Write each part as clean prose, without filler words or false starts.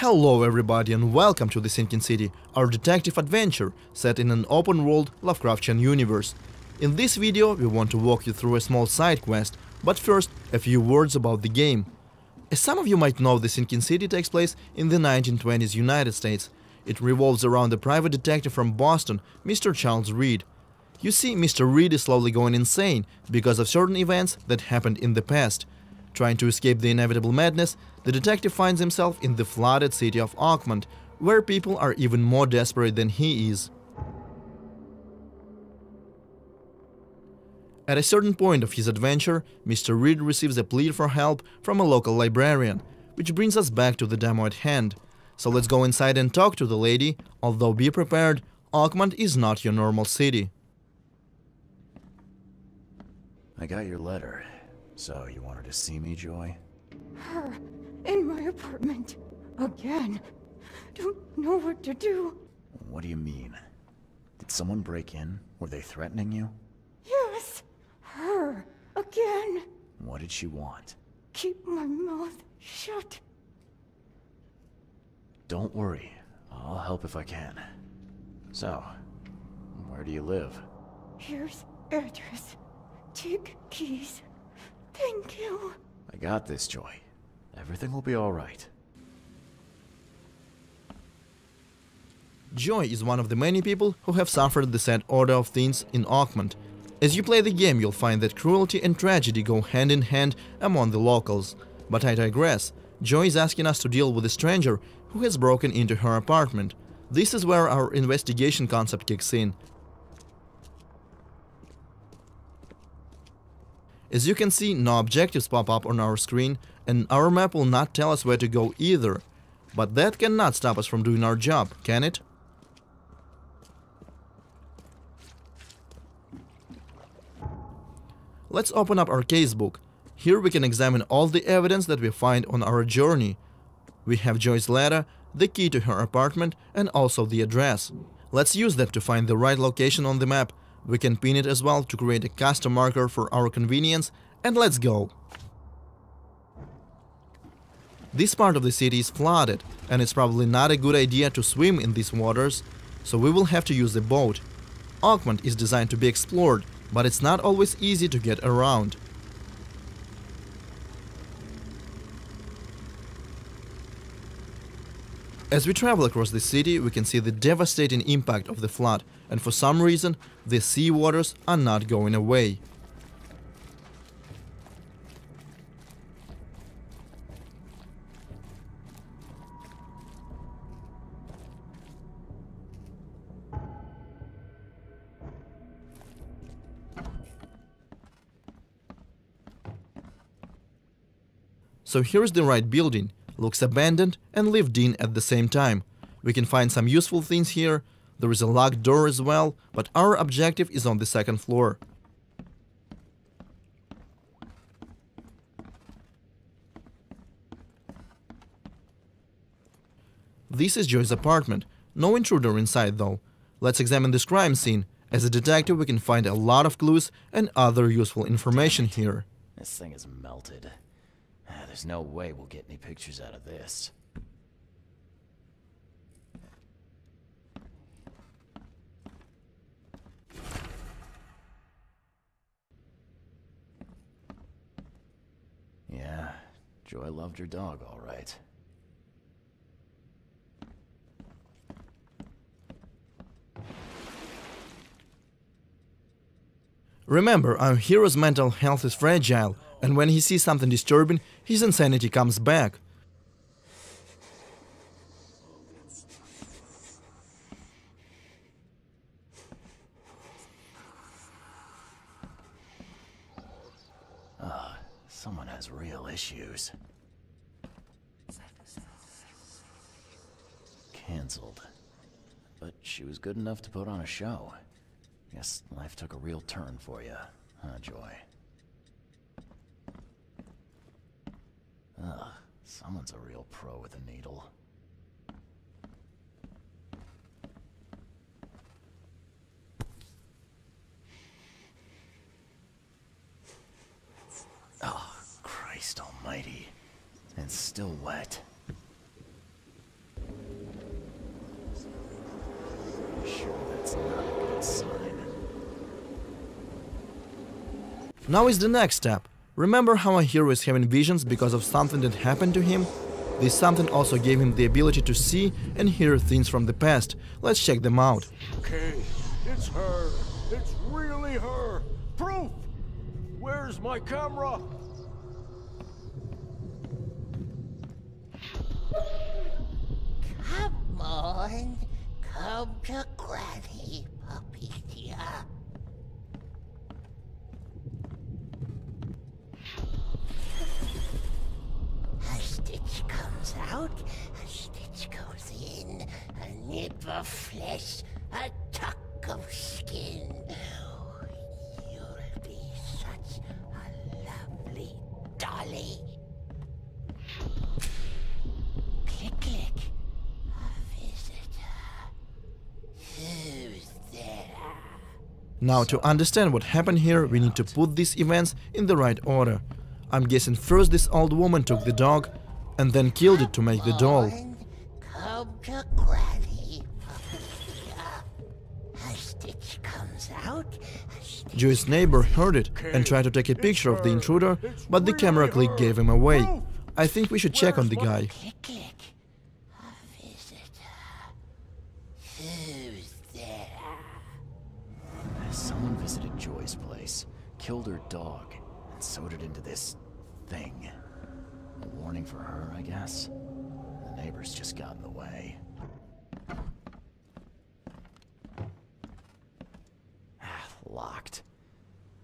Hello everybody and welcome to The Sinking City, our detective adventure set in an open-world Lovecraftian universe. In this video we want to walk you through a small side quest, but first a few words about the game. As some of you might know, The Sinking City takes place in the 1920s United States. It revolves around a private detective from Boston, Mr. Charles Reed. You see, Mr. Reed is slowly going insane because of certain events that happened in the past. Trying to escape the inevitable madness, the detective finds himself in the flooded city of Oakmont, where people are even more desperate than he is. At a certain point of his adventure, Mr. Reed receives a plea for help from a local librarian, which brings us back to the demo at hand. So let's go inside and talk to the lady, although be prepared, Oakmont is not your normal city. I got your letter. So, you wanted to see me, Joy? Her in my apartment. Again. Don't know what to do. What do you mean? Did someone break in? Were they threatening you? Yes. Her. Again. What did she want? Keep my mouth shut. Don't worry. I'll help if I can. So, where do you live? Here's address. Take keys. Thank you. I got this, Joy. Everything will be alright. Joy is one of the many people who have suffered the sad order of things in Oakmont. As you play the game, you'll find that cruelty and tragedy go hand in hand among the locals. But I digress. Joy is asking us to deal with a stranger who has broken into her apartment. This is where our investigation concept kicks in. As you can see, no objectives pop up on our screen, and our map will not tell us where to go either. But that cannot stop us from doing our job, can it? Let's open up our casebook. Here we can examine all the evidence that we find on our journey. We have Joy's letter, the key to her apartment, and also the address. Let's use that to find the right location on the map. We can pin it as well to create a custom marker for our convenience, and let's go! This part of the city is flooded, and it's probably not a good idea to swim in these waters, so we will have to use a boat. Oakmont is designed to be explored, but it's not always easy to get around. As we travel across the city, we can see the devastating impact of the flood, and for some reason, the sea waters are not going away. So here's the right building. Looks abandoned and lived in at the same time. We can find some useful things here. There is a locked door as well, but our objective is on the second floor. This is Joy's apartment. No intruder inside though. Let's examine this crime scene. As a detective, we can find a lot of clues and other useful information here. This thing is melted. There's no way we'll get any pictures out of this. Yeah, Joy loved her dog, all right. Remember, our hero's mental health is fragile, and when he sees something disturbing, his insanity comes back. Someone has real issues. Cancelled. But she was good enough to put on a show. Guess life took a real turn for you, huh, Joy? Ugh, someone's a real pro with a needle. Oh, Christ almighty. And still wet. Now is the next step. Remember how our hero is having visions because of something that happened to him? This something also gave him the ability to see and hear things from the past. Let's check them out. Okay, it's her. It's really her. Proof! Where's my camera? Come on, come to Granny, puppy dear. A stitch comes out, a stitch goes in, a nip of flesh, a tuck of skin. You'll be such a lovely dolly. Click, click. A visitor. Who's there? Now, to understand what happened here, we need to put these events in the right order. I'm guessing first this old woman took the dog and then killed it to make the doll. Come to Granny, puppy dear. A stitch comes out, a stitch Joey's neighbor heard it and tried to take a picture of the intruder, but the camera click gave him away. I think we should check on the guy. click, click. A visitor. Who's there? Someone visited Joy's place, killed her dog, and sewed it into this thing. A warning for her, I guess. The neighbors just got in the way. Locked.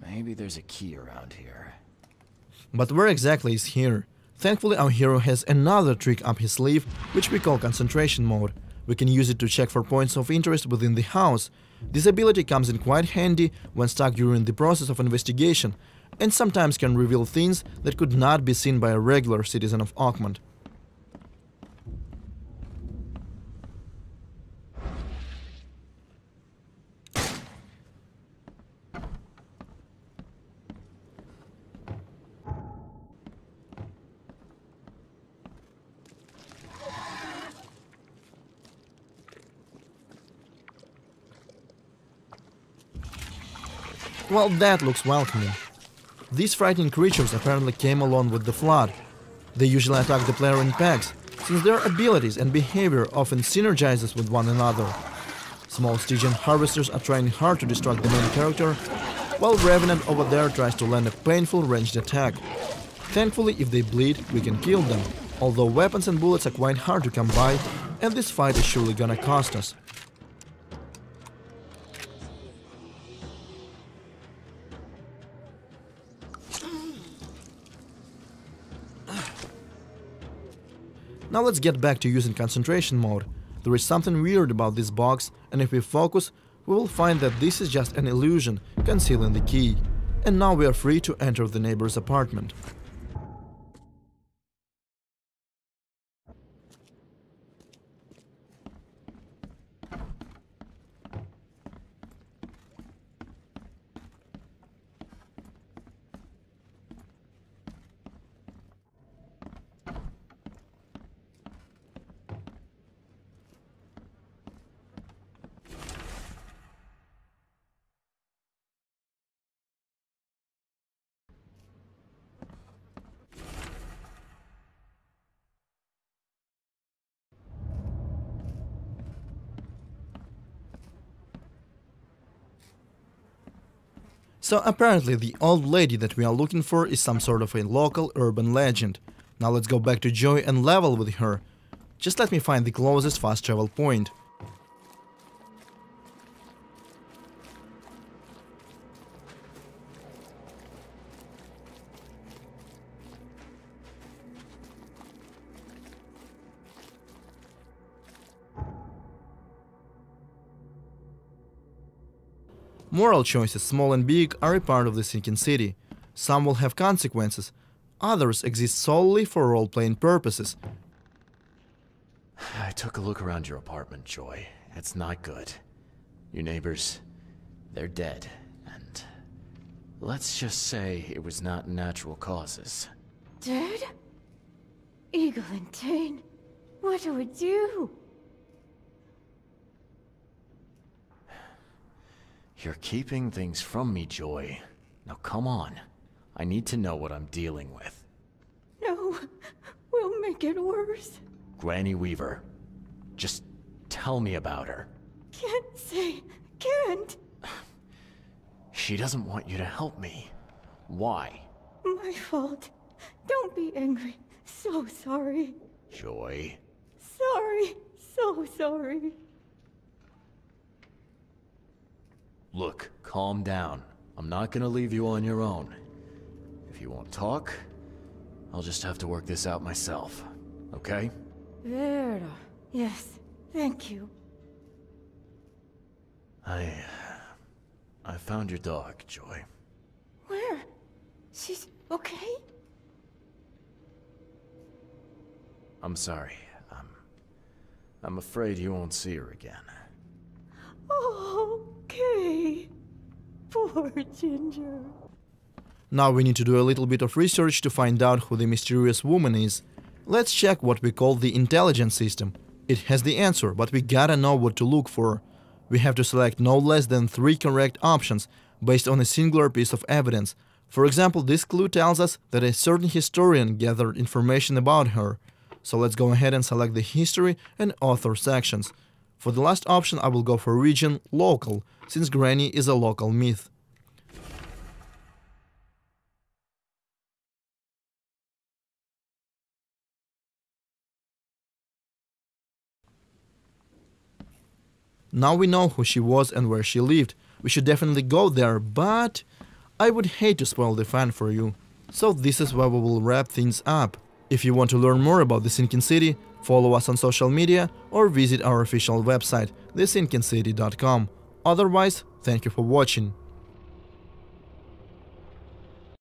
Maybe there's a key around here. But where exactly is here? Thankfully, our hero has another trick up his sleeve, which we call concentration mode. We can use it to check for points of interest within the house. This ability comes in quite handy when stuck during the process of investigation, and sometimes can reveal things that could not be seen by a regular citizen of Oakmont. Well, that looks welcoming. These frightening creatures apparently came along with the flood. They usually attack the player in packs, since their abilities and behavior often synergizes with one another. Small Stygian harvesters are trying hard to distract the main character, while Revenant over there tries to land a painful ranged attack. Thankfully, if they bleed, we can kill them, although weapons and bullets are quite hard to come by, and this fight is surely gonna cost us. Now let's get back to using concentration mode. There is something weird about this box, and if we focus, we will find that this is just an illusion concealing the key. And now we are free to enter the neighbor's apartment. So apparently the old lady that we are looking for is some sort of a local urban legend. Now let's go back to Joy and level with her. Just let me find the closest fast travel point. Moral choices, small and big, are a part of the sinking city. Some will have consequences, others exist solely for role-playing purposes. I took a look around your apartment, Joy. It's not good. Your neighbors, they're dead, and let's just say it was not natural causes. Dead? Eagle and Tane, what do we do? You're keeping things from me, Joy. Now come on. I need to know what I'm dealing with. No, we'll make it worse. Granny Weaver. Just tell me about her. Can't say, can't. She doesn't want you to help me. Why? My fault. Don't be angry. So sorry. Joy. Sorry. So sorry. Look, calm down. I'm not gonna leave you on your own. If you won't talk, I'll just have to work this out myself. Okay? Vera. Yes, thank you. I found your dog, Joy. Where? She's okay? I'm sorry. I'm afraid you won't see her again. Okay. Poor Ginger. Now we need to do a little bit of research to find out who the mysterious woman is. Let's check what we call the intelligence system. It has the answer, but we gotta know what to look for. We have to select no less than 3 correct options based on a singular piece of evidence. For example, this clue tells us that a certain historian gathered information about her. So let's go ahead and select the history and author sections. For the last option, I will go for region local, since Granny is a local myth. Now we know who she was and where she lived. We should definitely go there, but I would hate to spoil the fun for you. So this is where we will wrap things up. If you want to learn more about the Sinking City, follow us on social media or visit our official website, thesinkincity.com. Otherwise, thank you for watching.